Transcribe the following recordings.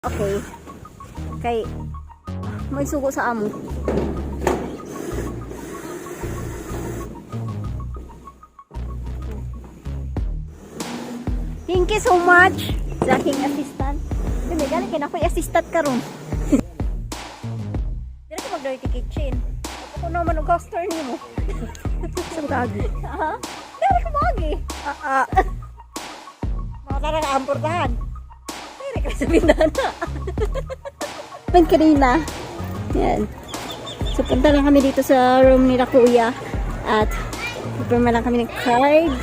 Okay. Kay may sugo sa amo. Thank you so much sa aking assistant. Dili gani kay nakoy assistant karon. Dili ko mag-dirty kitchen. Ako naman og customer nimo. Sa gagi. Ha? Dili ko magi. Mga na amportahan. Dili ka sa bintana. Ben kanina. Yan. So punta lang kami dito sa room ni Kuya at ipirma lang kami ng card.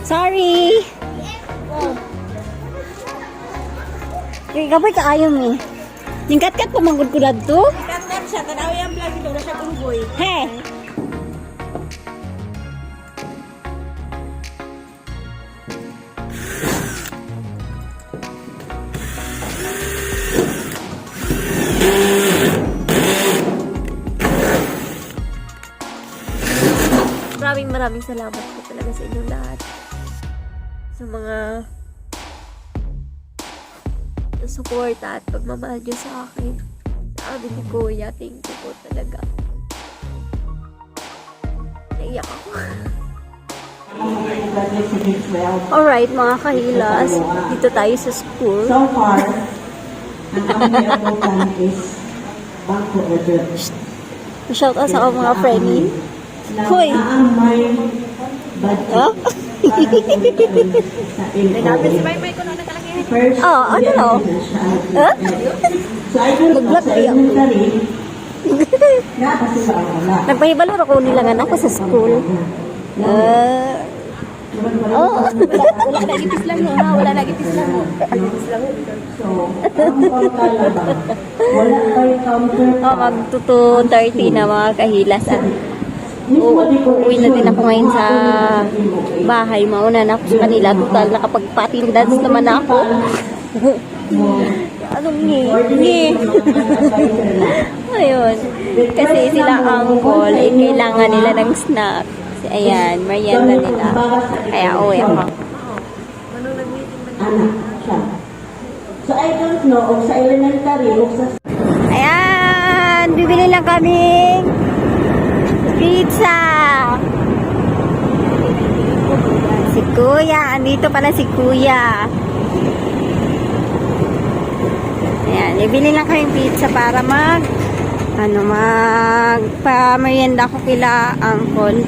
Sorry. Oh. Yung kapay kaayong eh. Yung kat-kat pamanggod ko dito. Kat-kat siya. Tanaw yung vlog ito. Wala siya kunggoy. Hey. Maraming salamat po talaga sa inyong lahat. Sa mga support at pagmamahal nyo sa akin. Sa amin ni Kuya. Thank you po talaga. Naiyak ako. Alright mga kahilas. Dito tayo sa school. So far, ang aming applicant is Bangko Edwards. Shout out sa mga friendly. Hoy! May budget. Oh? Sa First, Oh, ano no? Huh? So, I don't know, Nag-vlog sa kayo. elementary, kasi sa wala. Nagpahibalo ako nilangan ako sa school. Oh. Wala na gipis lang ha, wala na gipis lang mo. So, ang pangkala ba? Wala kayo counter. Oh, magtuto 30 na mga kahilas. Uuwi na din ako ngayon sa bahay. Mauna na ako sa kanila. Total, nakapag-patin dance naman ako. Anong ngi? Ayun. Kasi sila ang call. Kailangan nila ng snack. Ayan, merienda nila. Kaya uwi ako. Anak siya. So, I don't know, o sa elementary, o sa... Ayan, bibili lang kami pizza. Si Kuya, andito pala si Kuya. Ayan, bibili lang kami pizza para magpa-merienda ko kila Uncle.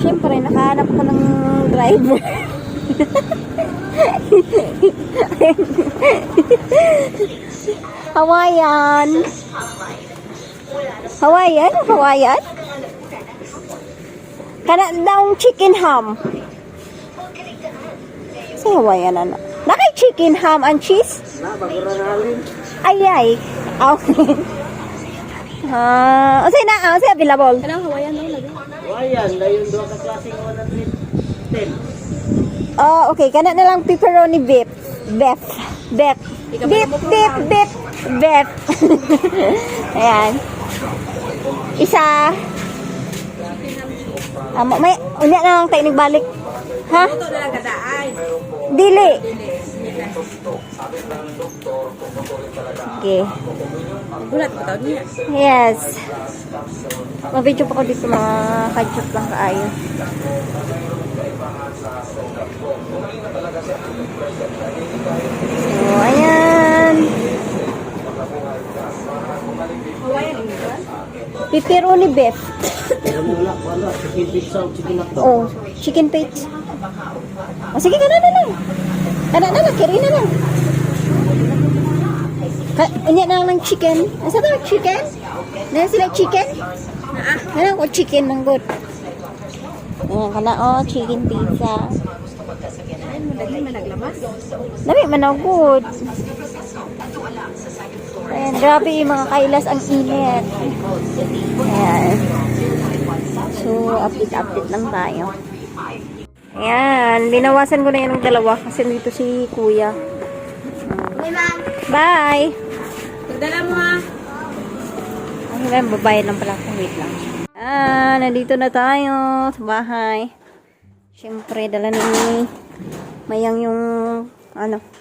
Siyempre, nakahanap ko ng driver. Hawaiian. Hawaiian? Hawaiian? Kana daw chicken ham. Sa Hawaiian ano? Nakay chicken ham and cheese? Ay. Okay. Usay na, usay available. Kanang Hawaiian na yun. Hawaiian, dayon doon ka klaseng 110. Oh, okay. Kana na lang pepperoni beef. Beef. Ayan. Isa. May unya na lang tayo nagbalik. Ha? Ito na lang kadaay. Dili. Okay. Bulat ko tawag niya. Yes. Mag-video pa ko dito mga ketchup lang kaayo. So, ayan. Pepperoni beef. Oh, chicken pizza. Oh, sige, kana na lang. Kiri na lang. Unya na lang ng chicken. Asa ba chicken? Na sila chicken? Kana ko chicken ng good. Ayan, kana chicken pizza. Dami man ang good. Ayan, grabe yung mga kailas ang init. Ayan. So, update lang tayo. Ayan, binawasan ko na yan ng dalawa kasi dito si Kuya. Bye! Pagdala mo ha. Ay, babayad lang pala. Wait lang. Nandito na tayo sa bahay. Siyempre, dala ni Mayang yung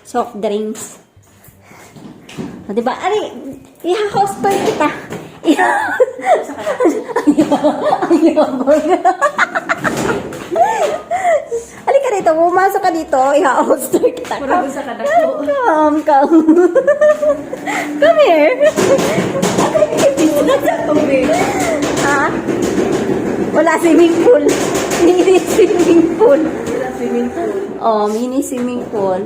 soft drinks. O, diba? Ari, i-house tour kita. Halika dito, pumasok ka dito, i-house tour kita. Mura sa kadako. Come. Come here. Ha? Wala swimming pool. Mini swimming pool. Oh, mini swimming pool.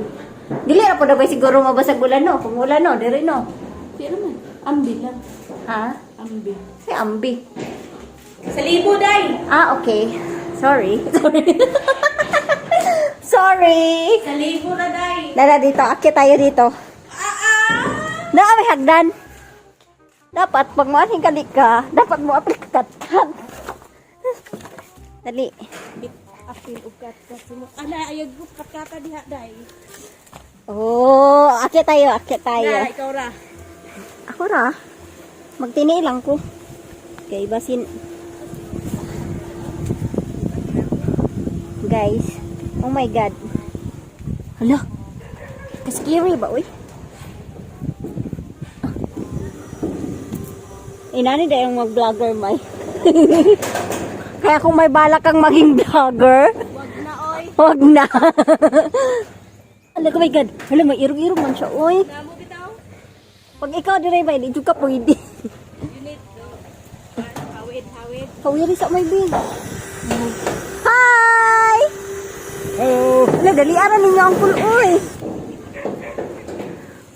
Dili ra po na ba siguro mabasag ulan no? Kung ulan no, diri no. Di naman. Ambi lang. Ha? Ambi. Si Ambi. Sa libo, day! Okay. Sorry. Sorry. Sa libo na, day! Dala dito, akit tayo dito. Na may hagdan. Dapat pag mo aning kalika, dapat mo aplikat. Dali. Bit apil ukat kasi mo. Ala, ayag ko katkata diha, day. Oh, akit tayo, akit tayo. Na, ikaw ra. Ako ra. Magtini lang ko. Okay, basin. Guys, oh my god. Hala. Scary ba, uy? Inani da yung mag-vlogger, may. Kaya kung may balak kang maging vlogger, Wag na, oy. wag na. Ala, oh my god. Hala, may irog-irog man siya, uy. Namo bitaw? Pag ikaw dire ba, hindi ka pwede. Unit. Hawid. Kawiri sa may bin. Hi! Hello! Wala, daliaran ninyo ang uy.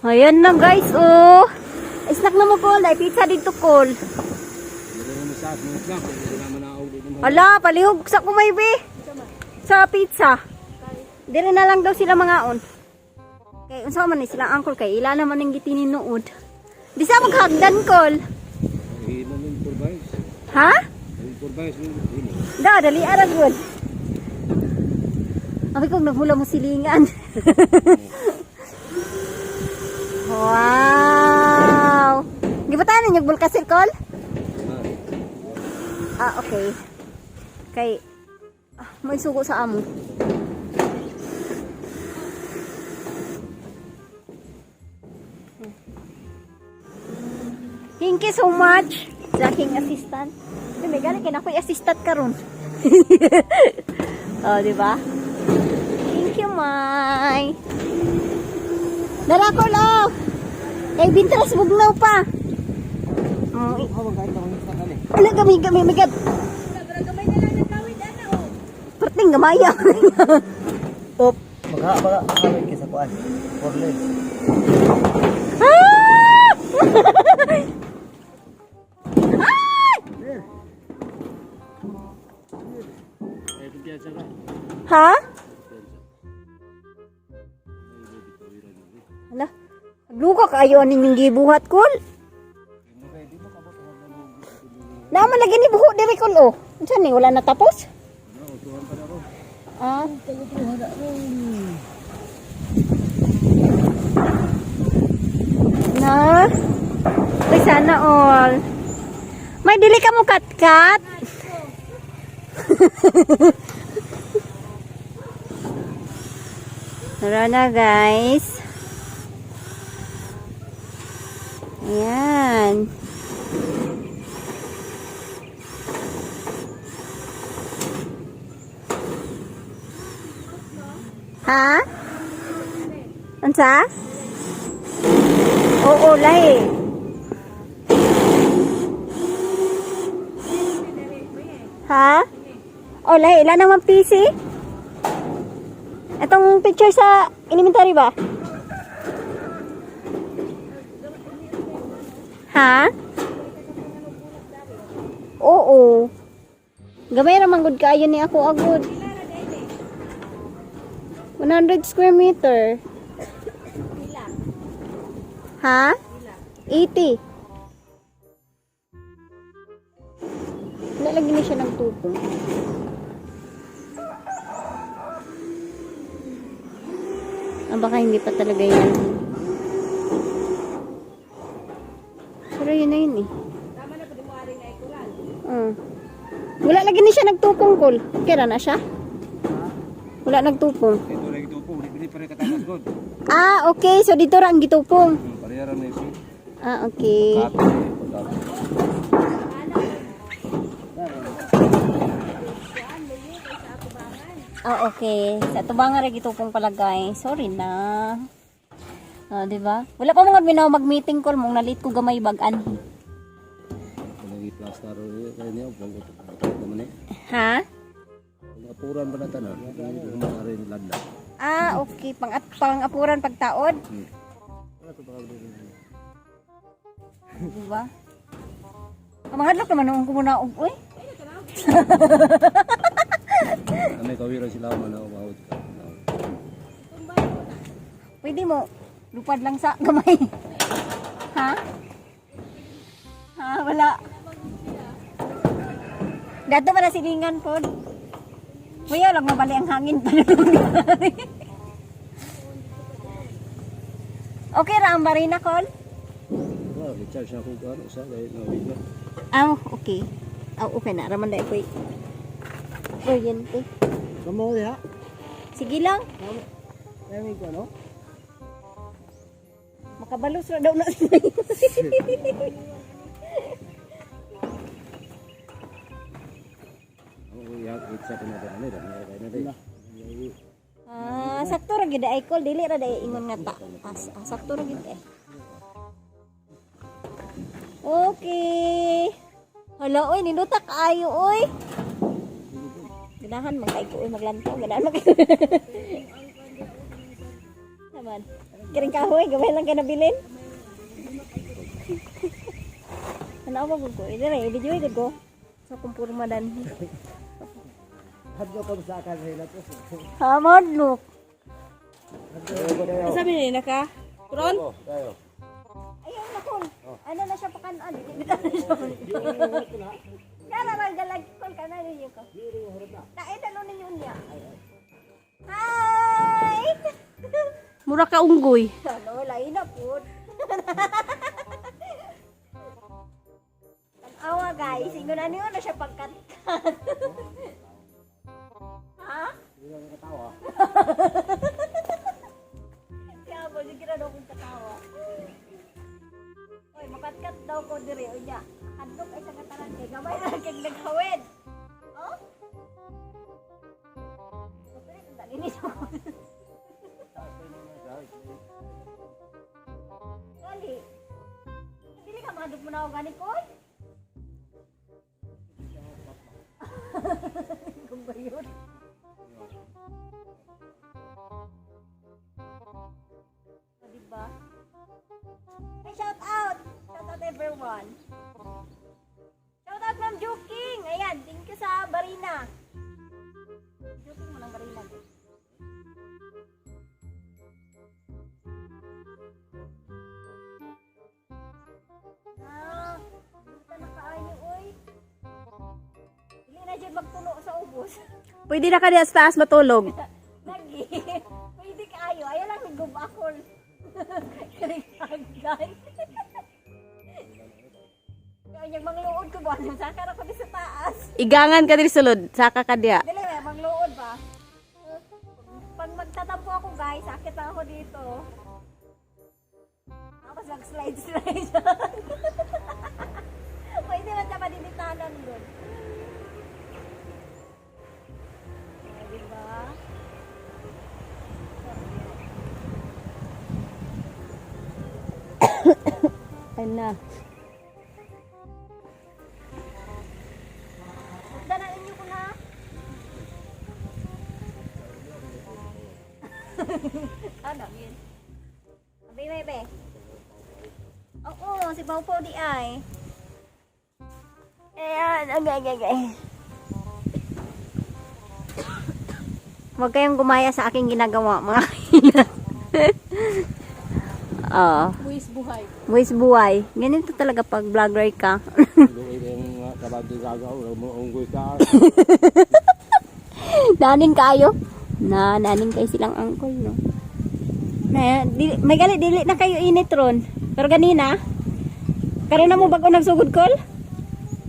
Ayan na guys, oh. Snack na mo, Col. Ay, pizza dito, Col. Ala, palihog sa kumaybi. Sa pizza. Dire na lang daw sila mga on. Kaya, unsa man ni silang angkol kay ila naman ang gitininuod. Di sa maghagdan, Col. Ha? Da, dali ara good. Abi kong naghula mo silingan. Wow. Gibatan ninyo bulkasir, Col? Ah, okay. Kay may sugo sa amo. Thank you so much sa aking assistant. May gani kaya ako'y assistant karon. Oh, di ba? Thank you, Mai. Dala ko lang. Kay bintras bugnaw pa. Ano gamay. Gamay na lang nagkawid, ana, oh. Perting gamaya. Top. Magkakawin ka sa kuan. 4 legs. Ah! Ha? Hala. Luka kayo ninyong gibuhat, Kul. Naman lagi ni buho diri, Kul, oh. Saan ni? Wala natapos? Ah. Na? Ay, sana all. May dili ka mo kat-kat? Tara na, guys. Ayan. Ha? Ansa? Oo, lahi. Ha? Oh, lahi. Ilan naman PC? Itong picture sa inventory ba? Ha? Oo. Gamay naman good kaayo ni ako agud. 100 square meter. Ha? 80. Nalagyan niya siya ng tupong. Ah, baka hindi pa talaga yan. Pero yun na yun eh. Tama na, pwede mo aring na ikuran. Wala lagi ni siya nagtupong, Kol. Kira na siya? Wala nagtupong. Ito lagi ito po. Hindi pare katakas god. Ah, okay. So dito ra ang gitupong. Parehara na isi. Ah, okay. Kape. Ah, okay. Sa tubangan ra gitupong pala guys. Sorry na. Ah, di ba? Wala pa mga minaw mag-meeting call mong nalit ko gamay bag-an. Lagi plaster kaya niya panggot naman eh. Ha? Apuran ba na tanan? Rin landa. Ah, okay. Pang-apuran pagtaod. Di ba? Ang mga hadlok naman nung kumunaog. Uy. Kami kawira sila man ako bawat ka. Pwede mo. Lupad lang sa gamay. Ha? Ha? Wala. Dato ba na silingan po? Kuya, lang mabali ang hangin. Okay ra ang barina, Col? Wow, i-charge na ako ano sa dahil na video. Ah, okay. Ah, okay na. Raman na iko'y kuryente. Kamu ya? Sige lang. Kami ko no? Makabalos na daw na sila. Ako yak itsa ko na din ano dan kay na din. Ah, sakto ra gid ay Col. Dili ra day ingon nga ta. Sakto ra gid eh. Okay. Hala, oy, ninutak ayo, oy. Ganahan man kay ko, oy, maglantaw. Ganahan man kay. Naman. Kiring kahoy, gamay lang ka nabilin. Ano ba ko? Dire, video gid ko. Sa kumpurma dan. Hadyo ko sa akan hila to. Hamad look. Sabi ni naka? Kuron? Tayo. Ayun na kon. Ano na siya pakan-an. Bitaw na siya. Kala ra galag kon kana ninyo ko. Tae dalo ninyo niya. Hi. Mura ka unggoy. Ano, lain na po. Tanawa guys, ingon na niyo na siya pagkat-kat. Ha? Hindi ko katawa. Kaya mo, sige na daw kong katawa. Oy, makatkat daw ko diri. O niya, handok ay sa kataran kay gamay na kay naghawid. Oh? Okay, kung dali niyo. Gali. Dili ka mahadok mo na ako ganit ko, oy. Kung ba yun? O, diba? Hey, shout out! Shout out everyone! Shout out Ma'am Joking! Ayan, thank you sa Barina. Joking mo ng Barina. Ah, buta na kaayo, oy. Dili na dyan magtulo sa ubos. Pwede na ka diya sa taas matulog. Lagi. Pwede kayo. Ayaw lang nag-gubakol. Karikagan. Kaya yung mangluod ko ba? Sakar ako di sa taas. Igangan ka diri sulod, saka ka diya. Dili ba, mangluod ba? Pag magtatampo ako guys, sakit lang ako dito. Tapos mag-slide. Pwede na siya madinitanan doon. Diba? Ayun na. Danain niyo ko na. Ano? Abi, bebe. Oo, si Pau di ay. Ayan, agay. Huwag kayong gumaya sa aking ginagawa, mga kailan. Buwis buhay. Buwis buhay. Ganito talaga pag vlogger ka. Doon yung kabado gagaw, mo unggoy ka. Naning kayo. Naning kayo silang angkol, no? May dili na kayo init ron. Pero ganina, karon na mo bago nagsugod call?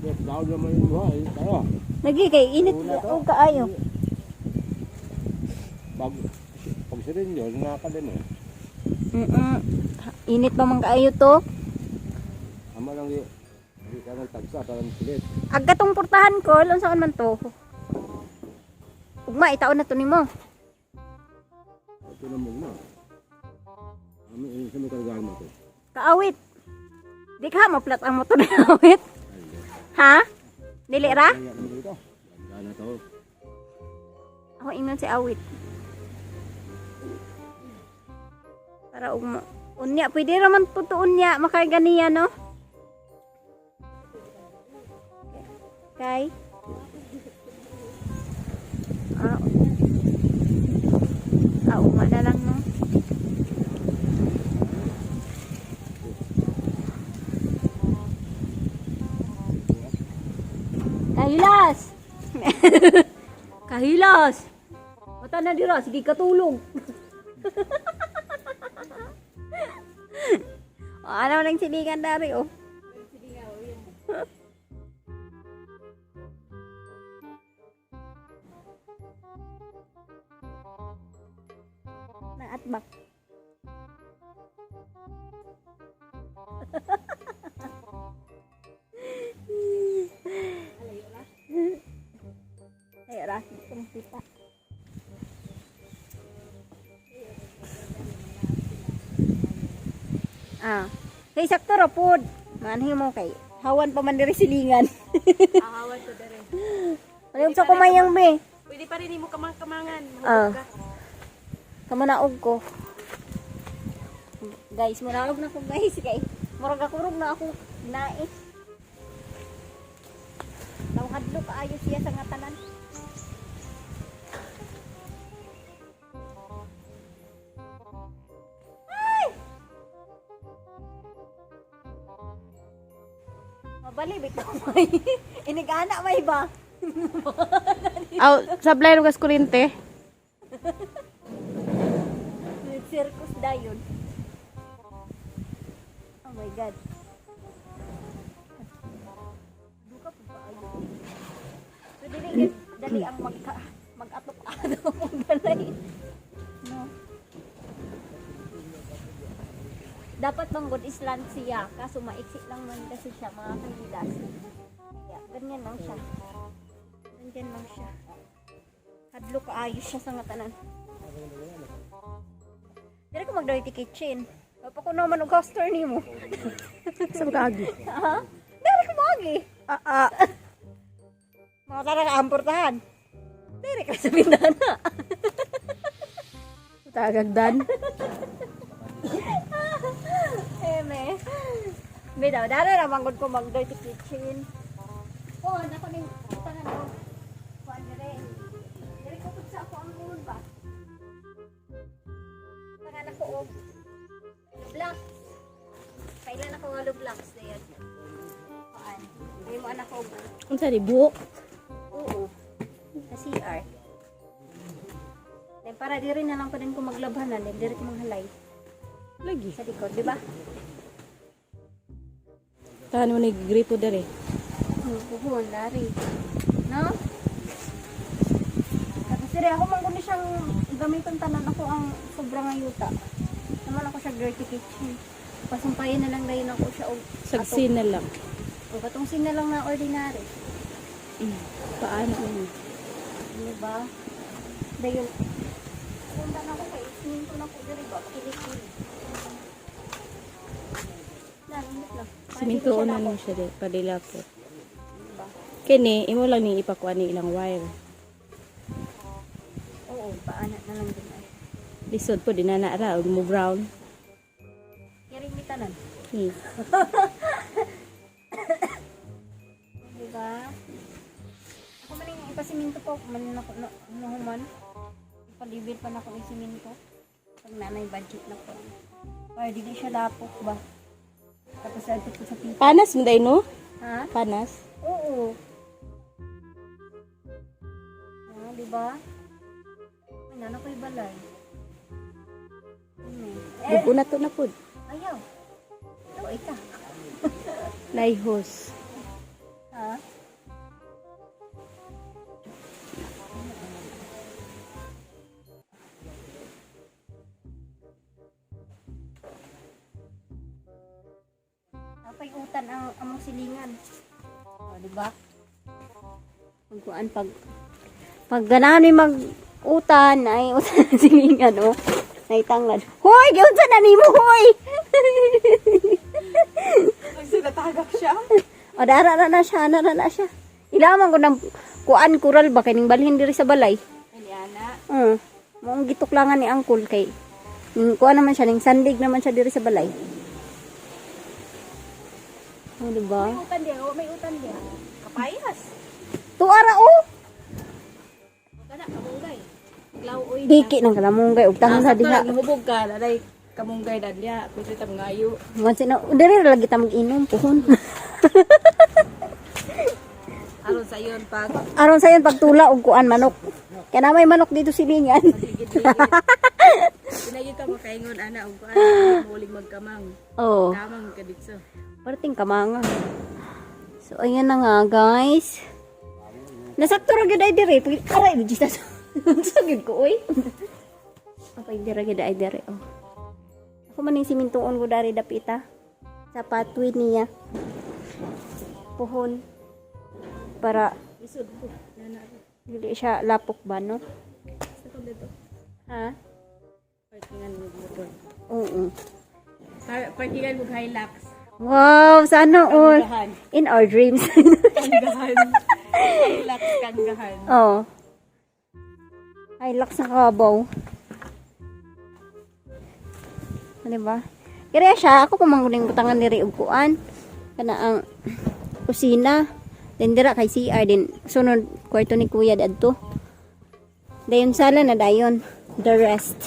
Yes, daw naman yung buhay. Tayo. Lagi kay init o kaayo. Pag magsirinyo, nakakadin eh. Init pa man kaayo to. Ama lang yun. Hindi ka nang tagsa, parang pilit. Agkatong portahan ko, lang saan man to. Ugma, itaon na to nimo. Ito na muna. Sa may kargaan mo to. Kaawit. Di ka maplat ang motor na awit. Ha? Dili ra? Kaya naman dito. Ganda na to. Ako ingon si awit. Para ugma. Unya, pwede raman po to unya. Makay ganiya, no? Kay? Ugma na lang, no? Kahilas! Kahilas! Mata na dira, sige katulog. Ano nang silingan dari, oh. Naatbak. Ayo ra, kita. Kay sakto ra pod. Manhi mo kay hawan pa man diri silingan. Ahawan ko dere. Ano sa kumayang be? Pwede pa rin mo kamang-kamangan. Ah. Mahulog ka. Kamo naog ko. Guys, muraog na ko guys kay murag ako rog na ako nais. Daw hadlo kaayo siya sa ngatanan. Ay! Mabalibig ko may. Inigana may ba? Aw, sablay ro gas kurente. Circus dayon. Oh my god. Duka po ba ayo? So dali ang mag-atok-atok ang dalay. No. Dapat manggod island siya kaso maiksi lang man kasi siya mga kahilas. Yeah, ganyan lang siya. Ganyan lang siya. Hadlo kaayos siya sa ngatanan. Dili ko mag-dirty kitchen. Papa ko naman og caster nimo. Sa kaagi. Ha? Dili ko magi. Mga tara ka amportahan. Dili ka sa bintana. Tagagdan. Eme. Bidaw, dara ra manggod ko mag-dirty kitchen. Oh, nako ning tanan ko. Kuan dire. Dili ko pud sa ako ang ulo ba. Tangan ako og black. Kailan ako nga blocks na yan. Kuan. Hindi mo anak ko og Unsa di buhok? oo. Sa CR. Then para di rin na lang pa din ko maglabhanan, then dire ko manghalay Lagi. sa likod, di ba? Tahan mo ni gripo dere. Buhon, lari. No? Tapos dire ako man kuno siyang gamiton tanan ako ang sobrang ayuta. Naman ako siya dirty kitchen. Pasumpayan na lang dayon ako siya og Sagsin na lang. o katong sin na lang na ordinary. Paano yun? Di ba? Dayon. Punta na ako kay siminto na ko dire ba? Kilikili. Init lang. Siminto na mo siya di. Padilapot. Diba? Kini, imo lang ni ipakuha ni ilang wire. Oo, paanat na lang din ay. Lisod po, di na naara. Huwag mo brown. Yaring mi tanan. Hmm. Diba? Ako man yung ipasiminto po. Man ako nahuman. Ipalibir pa na ako ng siminto. Pag nanay budget na po. Para di siya lapok ba? Tapos sa ito sa pita. Panas mo day, no? Ha? Panas. Oo. Diba? Ay, nana ko'y balay. Buko na to na po. Ayaw. Ito, ika. Laihos. Ha? payutan ang among silingan. O, di ba? Pagkuan pag ganahan ni mag-utan ay utan ang silingan, oh. Naitanglan. Hoy, giunsa na nimo, hoy. Nagsulatagak siya. O, dara na siya. Ilaman ko ng kuan kural ba kining balhin diri sa balay. Eliana. Moong gituklangan ni Angkol kay kuan naman siya, ning sandig naman siya diri sa balay. O, diba? May utan diya. Kapayas. Tuara, oh! Kana kamunggay. Glauoy. Diki ng kalamunggay. Ug tangan sa diha. Hubog ka. Naday kamunggay na diya. Pwede tam ngayo. Once na, diri lagi ta mag-inom, puhon. Aron sa iyon pag Aron sa yun pagtula og kuan manok. Kaya na may manok dito silingan. Pinayod ka makaingon ana og kuan muling magkamang. Oh, Kamang ka dito. parting kamanga. So ayan na nga, guys. Nasakto ra gyud ay diri. Aray, Jesus. Sagid ko oy. Okay, dira gyud ay diri. Oh. Ako man ning simintuon ko dari dapita. Sa pathway niya. Puhon. Para Isod ko. Nana. hindi siya lapok ba, no? Sa ko dito. Ha? Parkingan mo motor. Oo. Parkingan mo Hilux. Wow, sana all. Kanggahan. In our dreams. Kanggahan. Hilux kanggahan. Oh. Hilux sa kabaw. Ano ba? Kaya siya, ako pamangguling butangan diri og kuan. Kana ang kusina. Then dira kay CR din. Sunod kwarto ni Kuya dadto. Dayon sala na dayon. The rest.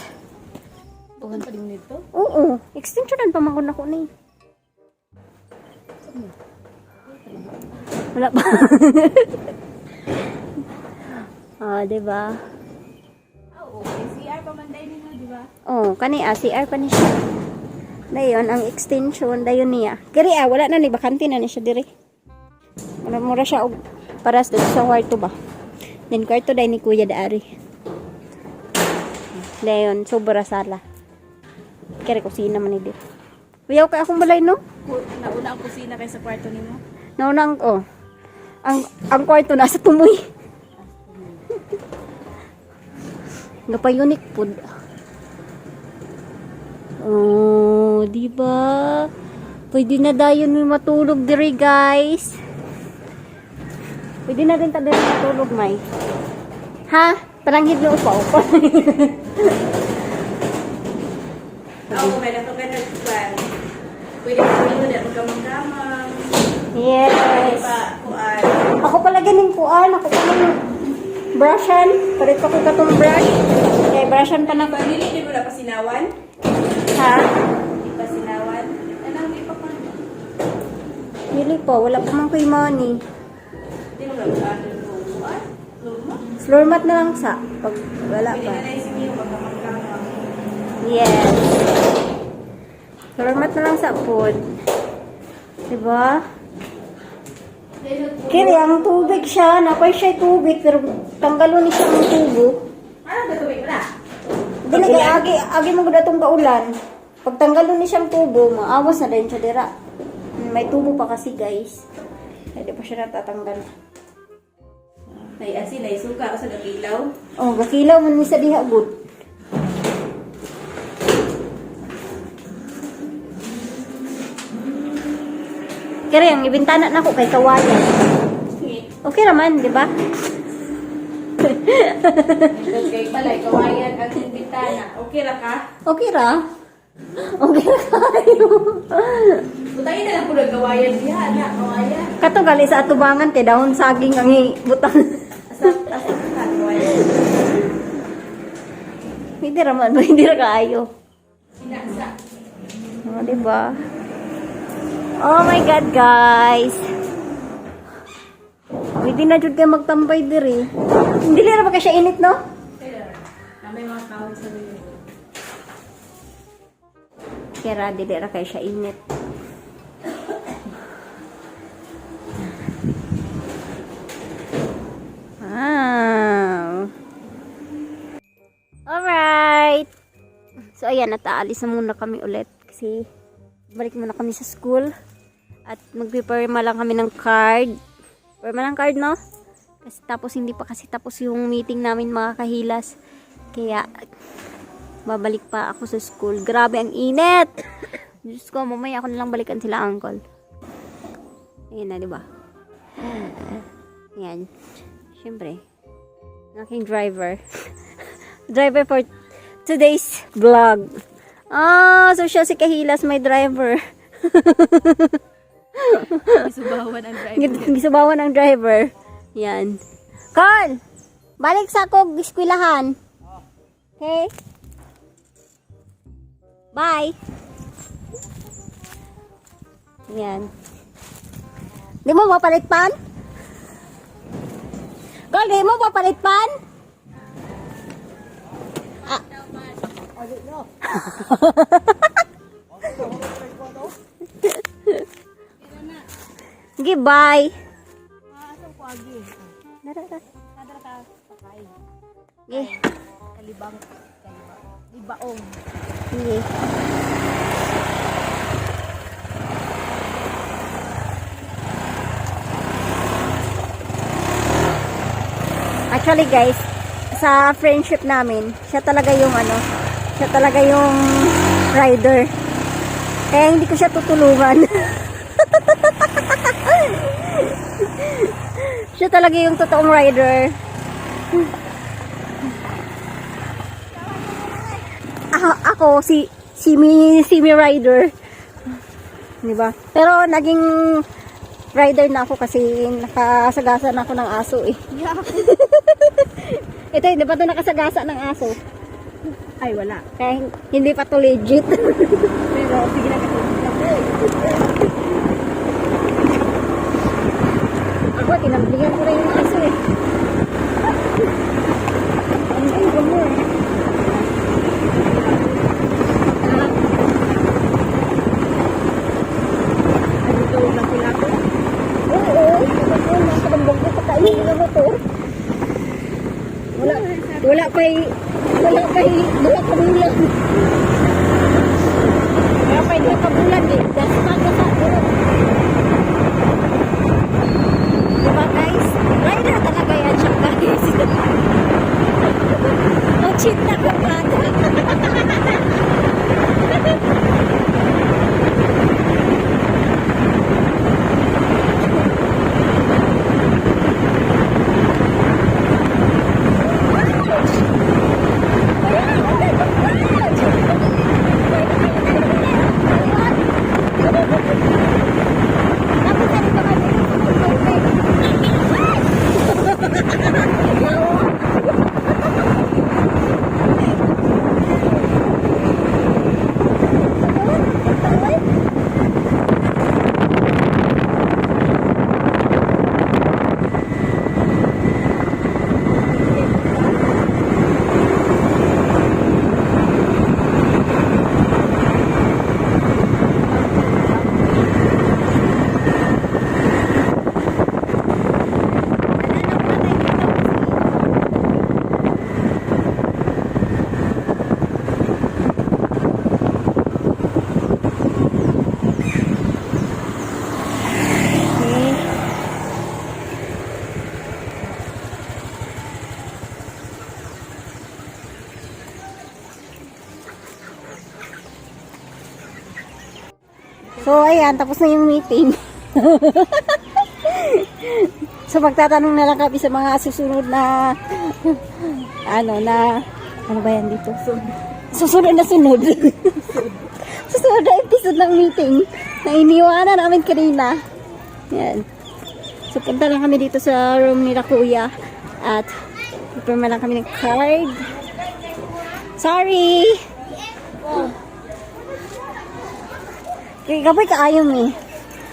Bukan pa din nito. Oo, extensionan pa man ako ni. Wala pa. Diba? Oo, CR pa man dai nimo, di ba? Oh, kani CR pa ni siya. Dayon ang extension dayon niya. Kiri wala na ni bakante na ni siya dire. Wala mura siya og paras dito sa kwarto ba. Then kwarto dai ni Kuya Daari. Dayon sobra sala. Kaya kusina man ni dire. Kuya kay akong balay no? Nauna ang kusina kaysa kwarto nimo. Naunang ang kwarto nasa tumoy. Napayunik po. Oh, di ba? Pwede na dayon may matulog diri, guys. Pwede na rin tayo matulog, May. Ha? Parang hidlo pa ako. Oo, may nato ka nagkuhan. Pwede ka rin na magkamang-kamang. Yes. Pa, kuan. Ako pala ganing kuan. Ako pala brushan. Palit pa ko katong brush. Okay, brushan pa na. Pagili, di mo na pasinawan? Ha? Di pasinawan? Anong di pa pa? Hili pa. Wala pa man kay money. Di mo na kuan. Kuan? Luma? Floor mat na lang sa. Pag wala Pwede pa. na naisip niyo magkamang-kamang. Yes. Floor mat na lang sa food. Diba? Kiri, ang tubig siya. Napay siya tubig. Pero tanggalon ni siya ang tubo. Ano ba tubig mo na? Dili kay agi mo gud atong kaulan. Pag tanggalon ni siyang tubo, maawas na din siya dira. May tubo pa kasi, guys. Hindi pa siya natatanggal. May asin, ay suka ka sa gapilaw. Oh, gakilaw man ni sa diha gud. Kaya ang ibintana na ko kay kawayan. Okay naman, di ba? Kay balay, kawayan, ang bintana. Okay ra ka? Okay ra. Okay ra kayo. Butangin na lang po ng kawayan diha, na, kawayan. Kato gali sa atubangan kay dahon saging ang ibutang. Asap ka, kawayan. Hindi ra man, hindi ra kayo. Sinasa. Oh, di ba? Oh my God, guys. Pwede na jud kayo magtambay diri. Hindi ra ba siya init, no? Kaya, may mga kawan sa mga. Kaya dili ra kayo siya init. Wow. Alright. So, ayan, nataalis na muna kami ulit. Kasi, balik muna kami sa school. At magpipirma lang kami ng card. Pirma ng card, no? Kasi tapos hindi pa kasi tapos yung meeting namin mga kahilas. Kaya babalik pa ako sa school. Grabe ang init. Diyos ko, mamaya ako nalang balikan sila uncle. Ayan na, diba? Ayan. Siyempre, ang aking driver. Driver for today's vlog. So siya si Kahilas, may driver. Subawan ang driver. Gisubawan ang driver. Yan. Carl! Balik sa ako, eskwilahan. Okay? Bye! Yan. Di mo mapalit pan? Carl, di mo mapalit pan? Sige, bye. Asang kuagi. Dara. Nadara ka pakay. Sige. Kalibang. Libaong. Sige. Actually guys, sa friendship namin, siya talaga yung rider. Kaya hindi ko siya tutulungan. Siya talaga yung totoong rider. Ako si semi rider. 'Di ba? Pero naging rider na ako kasi nakasagasan ako ng aso eh. Yeah. Ito, di ba ito nakasagasa ng aso? Ay, wala. Kaya hindi pa to legit. Pero, sige na kasi. Ako, tinambligan ko rin yung aso eh. Ang ganda mo eh. Dito lang sila ko. Oo, nasa bambang ko, pakainin na mo to. Wala pa bulan. Wala pa hindi pa bulan eh. That's not the fact. Diba guys? Rider talaga yan siya guys. Ang cheap na ko bata. So, ayan, tapos na yung meeting. So, magtatanong na lang kami sa mga susunod na, ano ba yan dito? Susunod na sunod. Susunod na episode ng meeting na iniwanan namin kanina. Ayan. So, punta lang kami dito sa room ni Kuya at ipirma lang kami ng card. Sorry! Kaya kapag kaayong eh.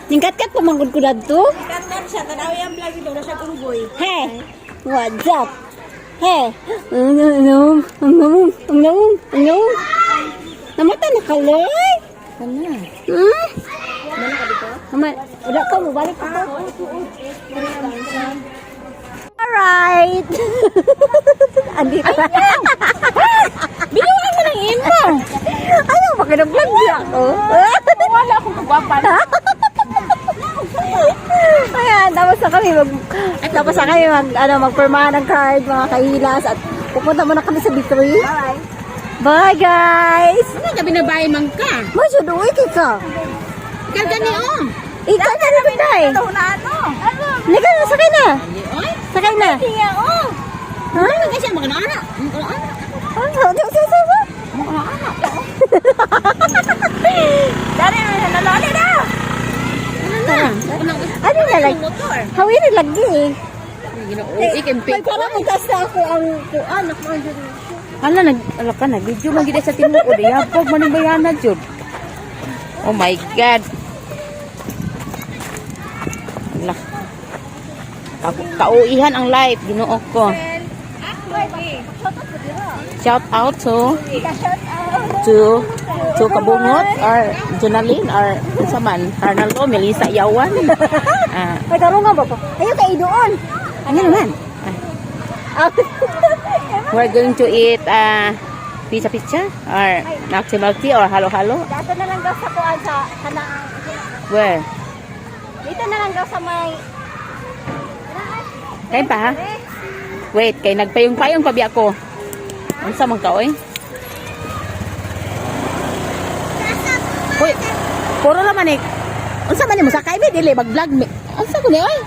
Ningkat-kat pamanggod ko na ito. Ikat siya. Tanaw yung vlog ito. Na siya unggoy. Hey! What's up? Hey! Namata na kaloy? Ano? Hmm? Mana ka dito? Wala ka mo, balik ka. Alright! Andito na. Binuhan mo ng imo! Ayaw, baka na-vlog niya ako. Wala akong kagwapan. Ayan, tapos na kami magpirmahan ng card, mga kahilas, at pupunta muna kami sa Victory. Bye guys! Ano ka binabay man ka? Masyo, doon ka. Gagani oh. Ikaw na rin tayo. Ito na ano? Liga na, sakay na. Oy. Sakay na. Iya oh. Ha? Ano kasi magana-ana? Magana-ana. Dari na nalali na. Ano na? Ano na lang? Motor. Hawin na lagi eh. Ikimpik. Ay, parang magkas na ako ang anak mo. Hala, ala ka na, video man gid sa tinuod. Yapog man ang bayanan jud. Oh my God. Ala. Ako kauihan ang live, Ginoo ko. Shout out to Kabungot or Jonalyn or sa man, Arnaldo, Melissa Yawan. May tarungan ba po? Ayaw kayo doon. Ano naman? We're going to eat pizza or maximum tea or halo-halo. Dito na lang daw sa kuan sa kanang. Where? Dito na lang daw sa may. Kain pa ha? Wait, kay nagpayong-payong pa biya ko. Unsa man ka oy? Uy, puro naman eh. Unsa man mo sakay mi dili mag-vlog mi. Unsa ko ni oy?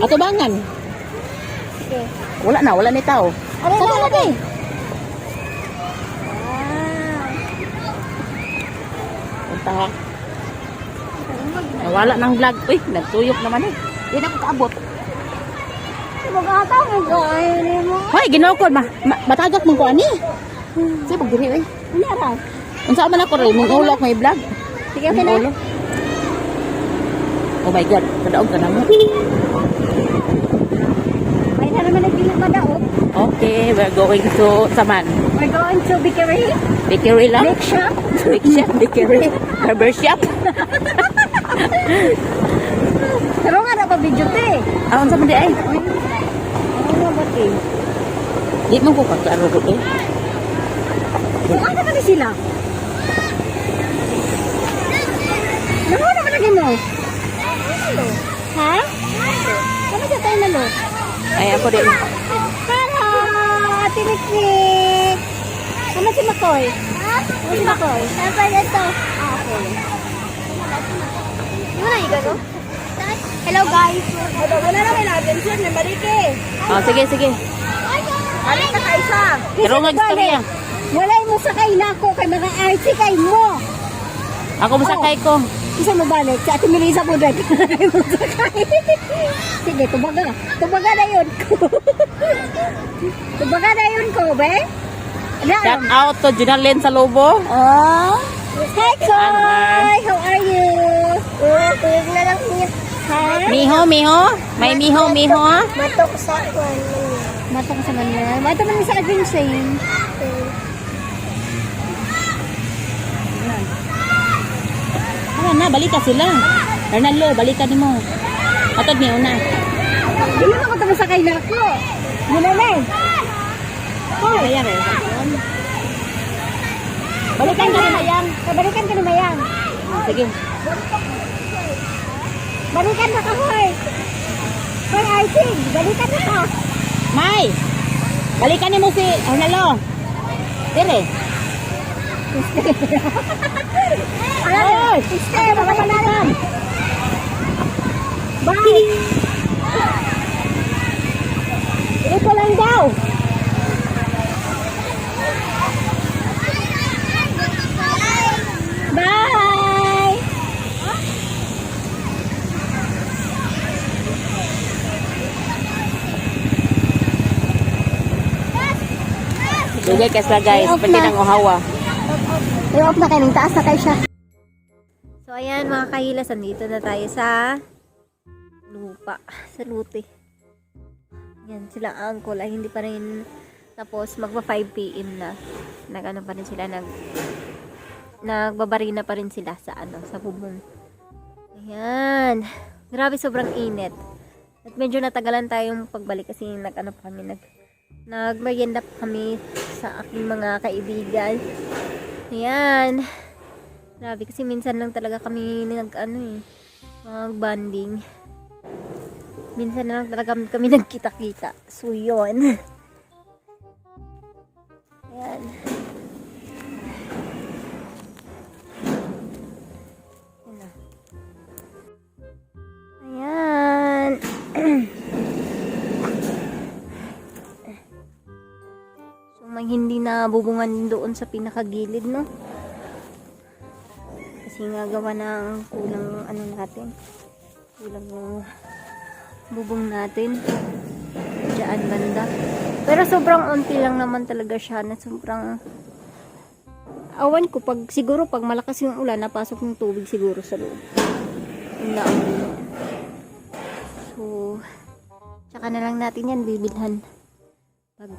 Ato bangan. Okay. Wala ni tao. Ano na lagi? Punta ha. Wala nang vlog. Uy, nagtuyok naman eh. Di na ko kaabot. Magata mo ko ay mo. Hoy, ginoo ko matagak mong ko ani. Sige pag diri oy. Ano ra? Unsa man ako rin mong ulok may vlog. Sige okay na. Oh my God, kadaog ka na mo. Ay na naman nagbilang madaot. Okay, we're going to Saman. We're going to Victory. Bakery lang? Bake shop. Bake shop, bakery. Barber shop. Pero nga na pa video te. Awan sa mandi ay. Ano ba te? Di mo ko kaklaro ko eh. Ano naman sila? Ano naman lagi mo? Ha? Kami sa tayo nalo? Ay, ako din. Para! Tinik-tik! Ano si Makoy? Ano si Makoy? Dapat ito. Okay. Ano na iga Hello guys! Wala na may natin na marike. Oh, sige, sige. Ano ka kayo siya? Pero nga istorya. Wala mo sakay na ako kay mga RC kay mo. Ako masakay ko. Isa mo balik, si Ate Melissa po dahil mo sakay. Sige, tubaga. Tubaga na yun ko. Tubaga na yun ko, be? Shout out to Junalyn sa Lobo. Oh. Hi, Koy! How are you? Tulog na lang niya. Ha? Miho. May miho. Matok sa kwan. Matok sa manila. Matok naman sa adventure. Ano na, balika sila. Hernando, balika ni mo. Atod ni una. Hindi mo ako tamasakay na ako. Muna na eh. Kaya rin. Balikan ka na Mayang. Balikan ka na Mayang. Sige. Balikan na ka, Hoy. Hoy, Archie. Balikan na ka. May! Balikan ni mo si Hernando. Dire. Ay! Stay! Balikan. Bye! Ito lang daw. Bye! Dugay kasla guys. Off Pwede na. nang uhawa. I-off na kayo. Nang taas na kayo siya. So, ayan mga kahilas. Andito na tayo sa lupa. Sa lute. Yan, sila uncle ay hindi pa rin tapos magpa 5 PM na. Nag-ano pa rin sila, nagbabarina pa rin sila sa sa bubong. Ayan. Grabe, sobrang init. At medyo natagalan tayong pagbalik kasi nagmerienda pa kami sa aking mga kaibigan. Ayan. Grabe, kasi minsan lang talaga kami mag-banding. Minsan na lang talaga kami nagkita-kita. So, yun. Ayan. Ayan. So, may hindi na bubungan doon sa pinakagilid, no? Kasi nga gawa ng kulang natin. Kulang yung bubong natin. Diyan banda. Pero sobrang unti lang naman talaga siya na sobrang awan ko siguro pag malakas yung ulan napasok ng tubig siguro sa loob. Yun lang. So tsaka na lang natin yan bibilhan pag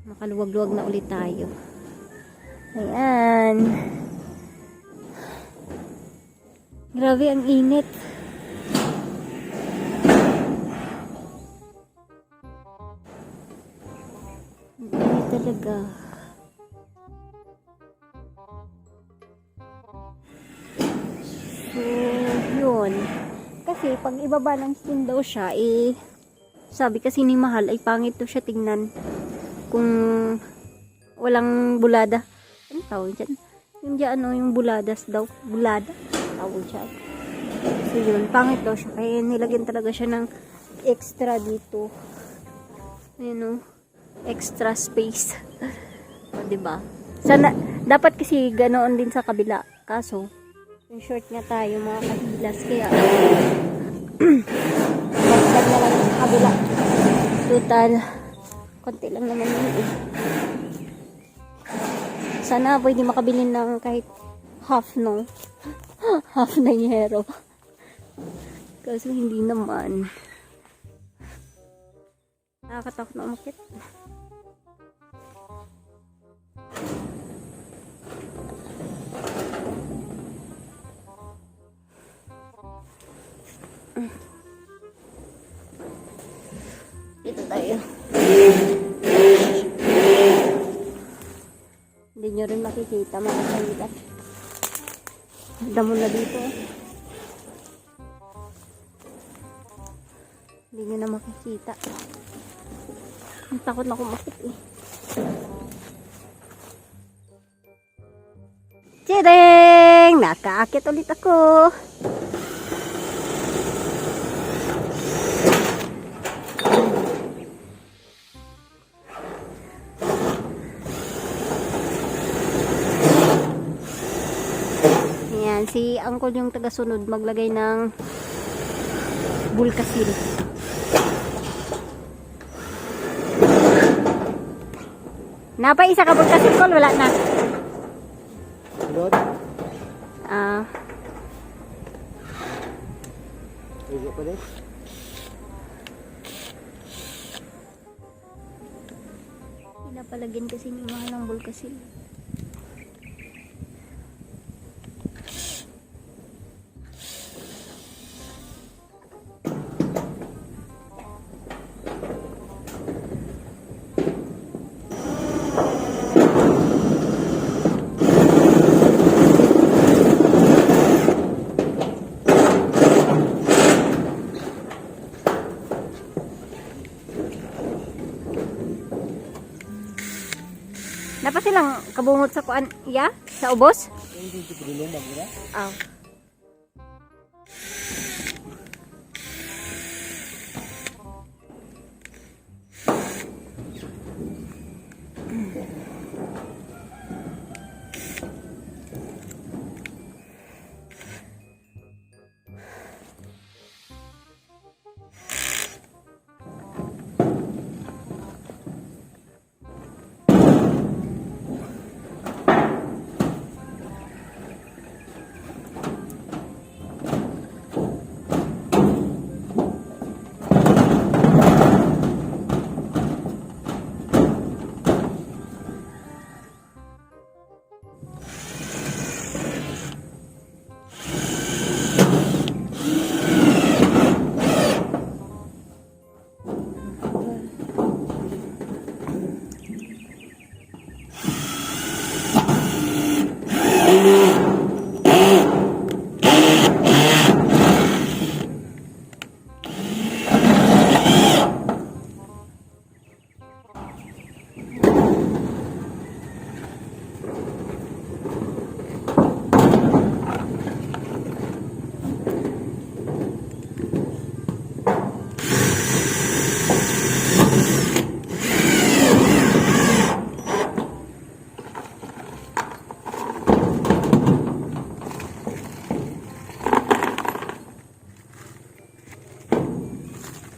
makaluwag-luwag na ulit tayo. Ayan. Grabe ang init. Init talaga. So, yun. Kasi, pag ibaba ng steam daw siya, sabi kasi ni Mahal, ay pangit daw siya tingnan. Kung walang bulada. Ano tawag dyan? Yung dyan, yung buladas daw. Bulada? Tawag dyan. So, yun. Pangit daw siya. Kaya nilagyan talaga siya ng extra dito. Ayan, extra space. O, diba? Sana, dapat kasi ganoon din sa kabila. Kaso, yung short nga tayo mga kahilas. Kaya, bagdag na lang sa kabila. Total, konti lang naman yun Sana pwede makabili ng kahit half, no? Half na yero. Kaso hindi naman. Nakakatakot na umakit. Dito tayo. Hindi nyo rin makikita mga kahilas. Damo na dito. Hindi nyo na makikita. Ang takot na kumakit Tadang! Nakaakit ulit ako. Ayan, si Uncle yung taga-sunod maglagay ng bulkasil. Napa isa ka bulkasil ko? Wala na. Lord, igo pa din. Pinapalagyan kasi ni Mahal ng bulkasil. Napa silang kabungot sa kuan iya? Sa ubos? Hindi ko pinulong ba? Ah.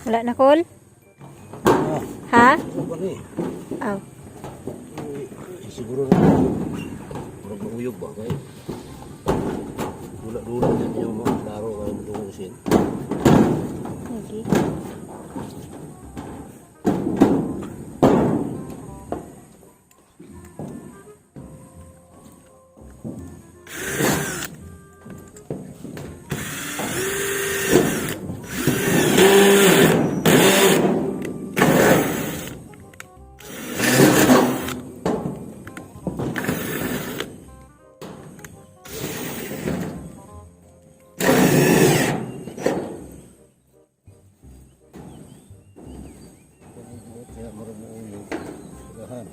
Wala na, Col? Ah, Ha? ano ba ni? Aw. Siguro na. Murag mahuyog ba kay? Dula-dula dyan yung mga klaro kayo matungkusin. Lagi. Kaya murag mahuyog. Sagahan.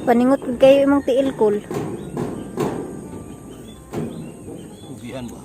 Paningot ko kayo imong tiil, Col. Kubihan ba?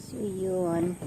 So, yun.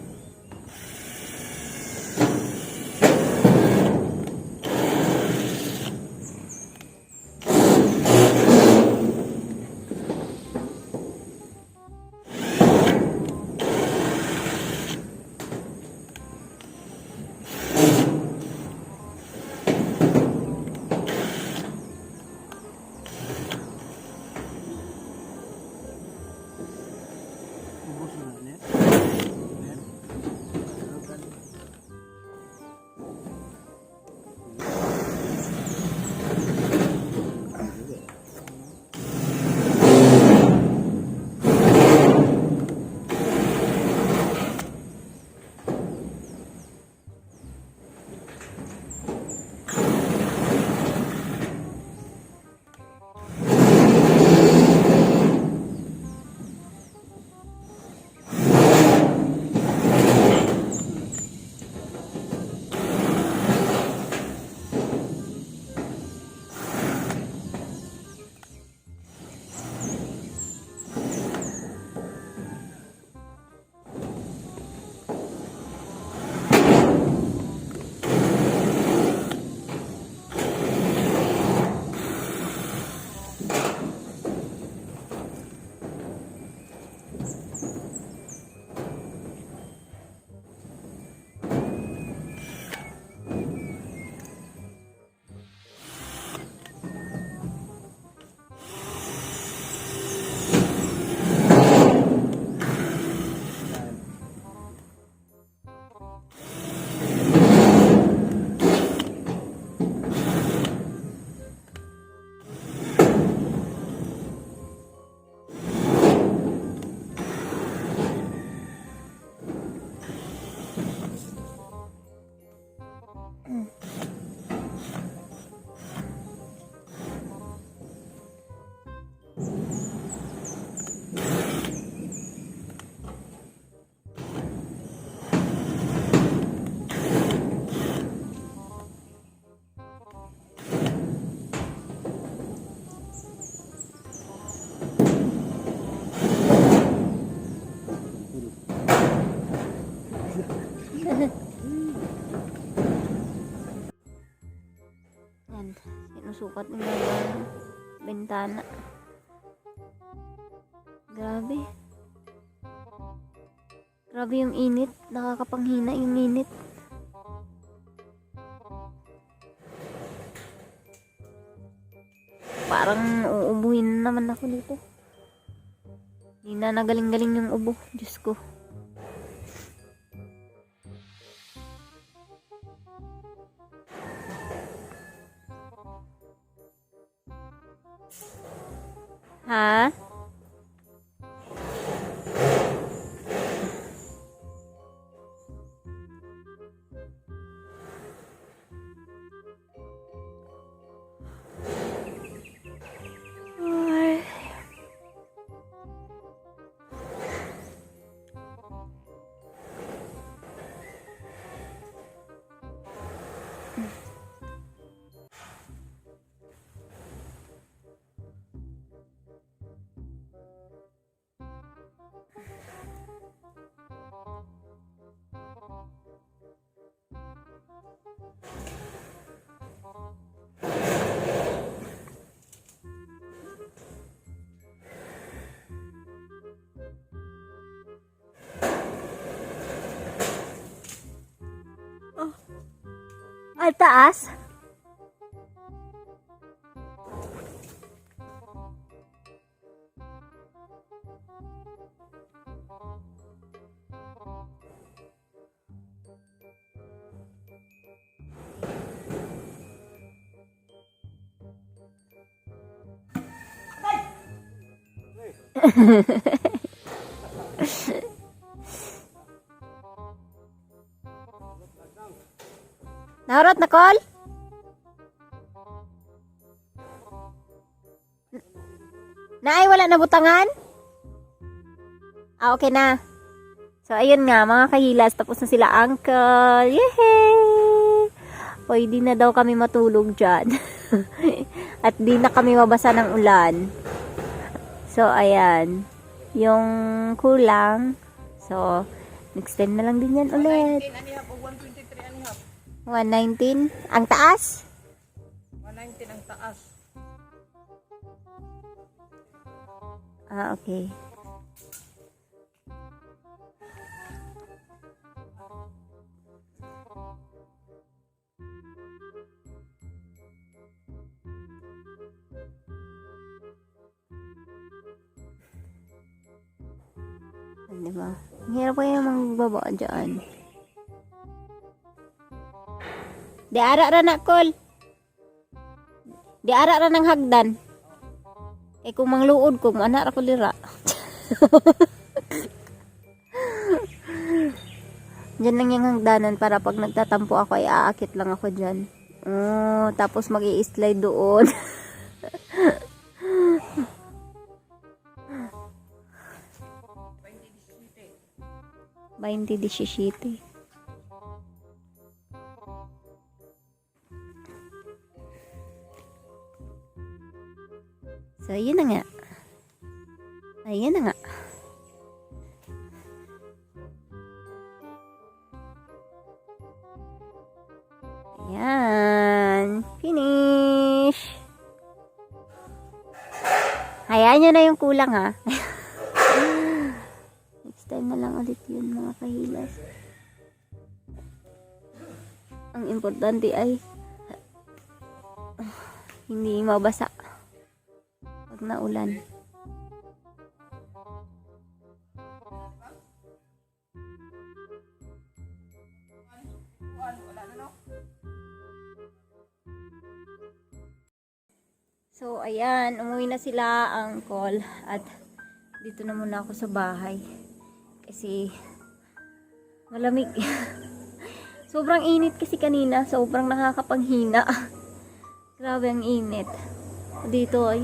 Yan. Sinusukat nila ng bintana. Grabe. Grabe yung init. Nakakapanghina yung init. Parang uubuhin na naman ako dito. Hindi na nagaling-galing yung ubo. Diyos ko. Ha? Ay. Ay, taas. Naurot na, Col? Naay, wala na butangan? Ah, okay na. So, ayun nga, mga kahilas. Tapos na sila, Uncle. Yehey! Pwede na daw kami matulog dyan. At di na kami mabasa ng ulan. So, ayan. Yung kulang. So, next time na lang din yan ulit. 119? Ang taas? 119 ang taas. Ah, okay. Diba? Ang hirap kaya magbaba dyan. Di ara ra na, Col. Di ara ra ng hagdan. Eh kung mangluod ko, anak ra ko lira. Diyan lang yung hagdanan para pag nagtatampo ako ay aakit lang ako dyan. Oh, tapos mag-i-slide doon. Bainti di shishiti. So, yun na nga. Ayan na nga. Ayan. Finish. Hayaan nyo na yung kulang, ha. Next time na lang ulit yun, mga kahilas. Ang importante ay hindi mabasa pag naulan. So, ayan, umuwi na sila, Uncle, at dito na muna ako sa bahay kasi malamig. Sobrang init kasi kanina, sobrang nakakapanghina. Grabe ang init. Dito ay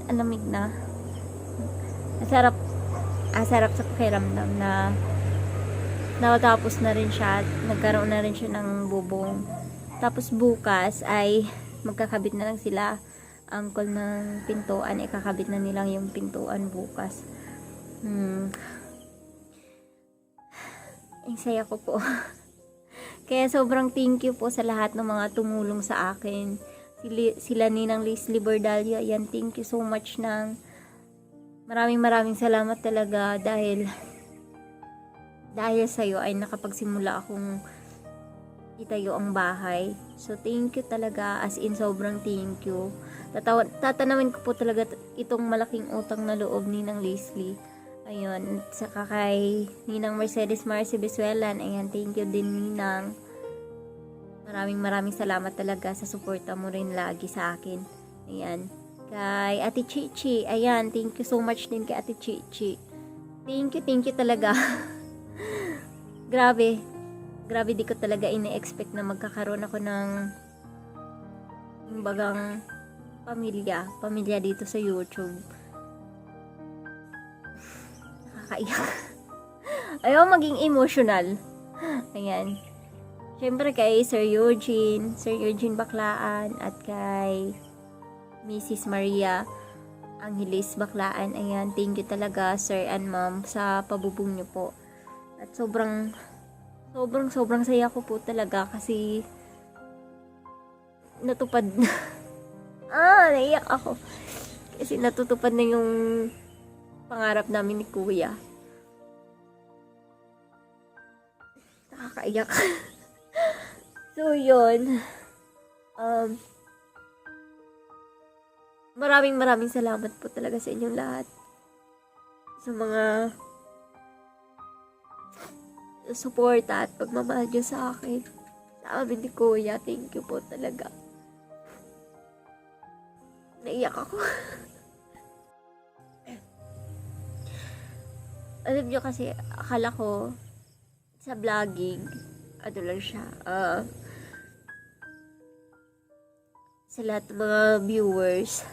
alamig na. Sarap sa pakiramdam na natapos na rin siya, nagkaroon na rin siya ng bubong. Tapos bukas ay magkakabit na lang sila, Uncle, ng pintuan. Ikakabit na nilang yung pintuan bukas. Ang saya ko po. Kaya sobrang thank you po sa lahat ng mga tumulong sa akin. sila Ninang Leslie Bordalio. Ayan, thank you so much ng maraming salamat talaga dahil sa'yo ay nakapagsimula akong itayo ang bahay. So, thank you talaga, as in sobrang thank you. Tatanawin ko po talaga itong malaking utang na loob ni Ninang Leslie. Ayun, saka kay Ninang Mercedes Marcy Besuelan. Ayan, thank you din Ninang. Maraming salamat talaga sa suporta mo rin lagi sa akin. Ayan. Kay Ate Chichi. Ayan, thank you so much din kay Ate Chichi. Thank you talaga. Grabe, di ko talaga ine-expect na magkakaroon ako ng bagang pamilya dito sa YouTube. Nakakaiyak. Ayaw maging emotional. Ayan. Siyempre kay Sir Eugene Baclaan at kay Mrs. Maria Angelis Baclaan. Ayan, thank you talaga Sir and Ma'am sa pabubong niyo po. At sobrang saya ko po talaga kasi natupad na. Naiyak ako. Kasi natutupad na yung pangarap namin ni Kuya. Nakakaiyak. So, yun. Maraming salamat po talaga sa inyong lahat. Sa mga suporta at pagmamahal nyo sa akin. Sa amin ni Kuya. Thank you po talaga. Naiyak ako. Alam nyo kasi, akala ko sa vlogging, ano lang siya, sa lahat ng mga viewers,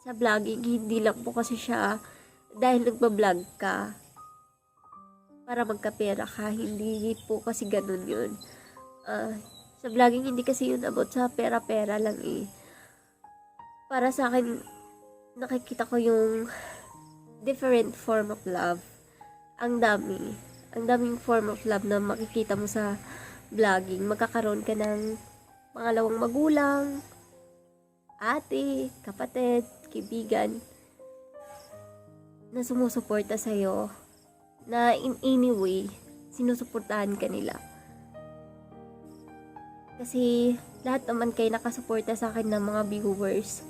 sa vlogging, hindi lang po kasi siya dahil nagpa-vlog ka para magkapera ka. Hindi po kasi ganun yun. Sa vlogging, hindi kasi yun about sa pera-pera lang eh. Para sa akin, nakikita ko yung different form of love. Ang daming form of love na makikita mo sa vlogging. Magkakaroon ka ng pangalawang magulang, ate, kapatid, kaibigan na sumusuporta sa'yo, na in any way, sinusuportahan ka nila. Kasi lahat naman kayo nakasuporta sa akin ng mga viewers.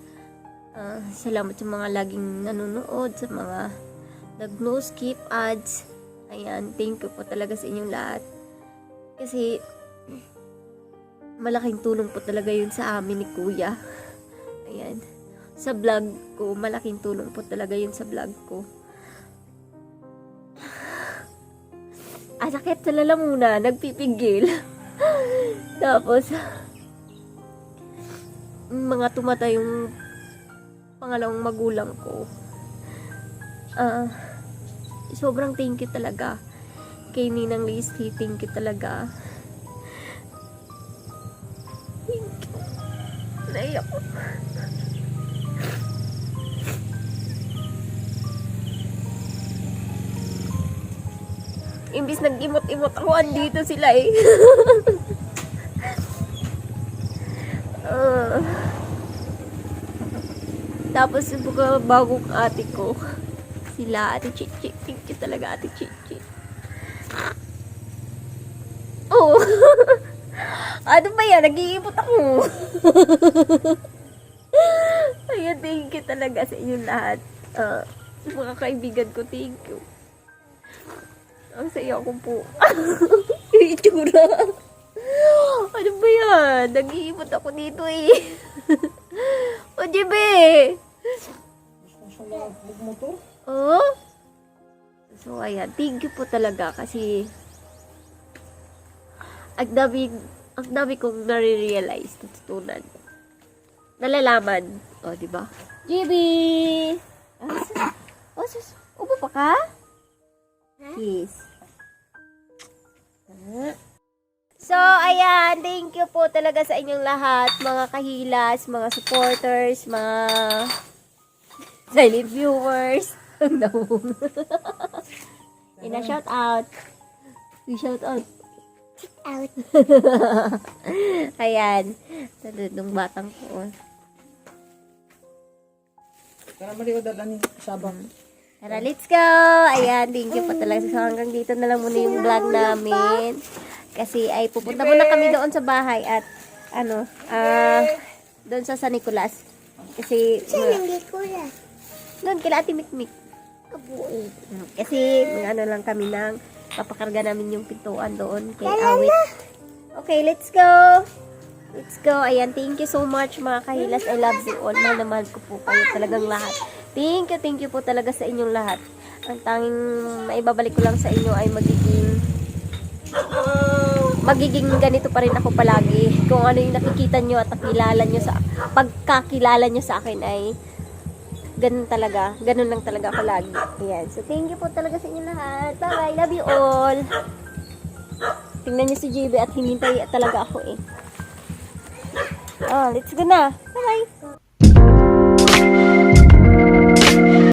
Salamat sa mga laging nanonood, sa mga nag-no skip ads. Ayan, thank you po talaga sa inyong lahat. Kasi malaking tulong po talaga yun sa amin ni Kuya. Ayan. Sa vlog ko, malaking tulong po talaga yun sa vlog ko. Sakit sa lalamuna, nagpipigil. Tapos, mga tumatay yung pangalawang magulang ko. Sobrang thank you talaga kay Ninang Leslie. Thank you talaga. Thank you. Naiyak ko. Imbis nag-imot-imot ako, andito sila eh. Tapos yung bagong ate ko, sila, Ate Chichi. Thank you talaga, Ate Chichi. Oh! Ano ba yan? Nag-iipot ako. Ayan, thank you talaga sa inyong lahat. Sa mga kaibigan ko, thank you. Ang saya ko po. Yung itsura. Ano ba yan? Nag-iipot ako dito eh. O, Jebe! Oh? So, ayan. Thank you po talaga kasi ang dami kong nare-realize, natutunan. Nalalaman. O, diba? Jebe! Upo pa ka? Yes. So, ayan, thank you po talaga sa inyong lahat, mga kahilas, mga supporters, mga silent viewers. Ina shout out. We shout out. Out. Ayan. Nung batang ko. Tara maliwad ni Sabang. Tara, let's go! Ayan, thank you po talaga. So, hanggang dito na lang muna yung vlog namin. Kasi ay pupunta muna kami doon sa bahay at doon sa San Nicolas. Kasi doon kila Ate Mikmik. Kasi lang kami ng papakarga namin yung pintuan doon kay Awit. Okay, let's go! Let's go. Ayan, thank you so much mga kahilas. I love you all. Mahal na mahal ko po kayo talagang lahat. Thank you po talaga sa inyong lahat. Ang tanging maibabalik ko lang sa inyo ay magiging ganito pa rin ako palagi. Kung ano yung nakikita nyo at pagkakilala nyo sa akin ay ganun talaga. Ganun lang talaga ako lagi. Ayan. So, thank you po talaga sa inyong lahat. Bye-bye. Love you all. Tingnan nyo si JB at hinintay talaga ako eh. Oh, let's go na. Bye-bye.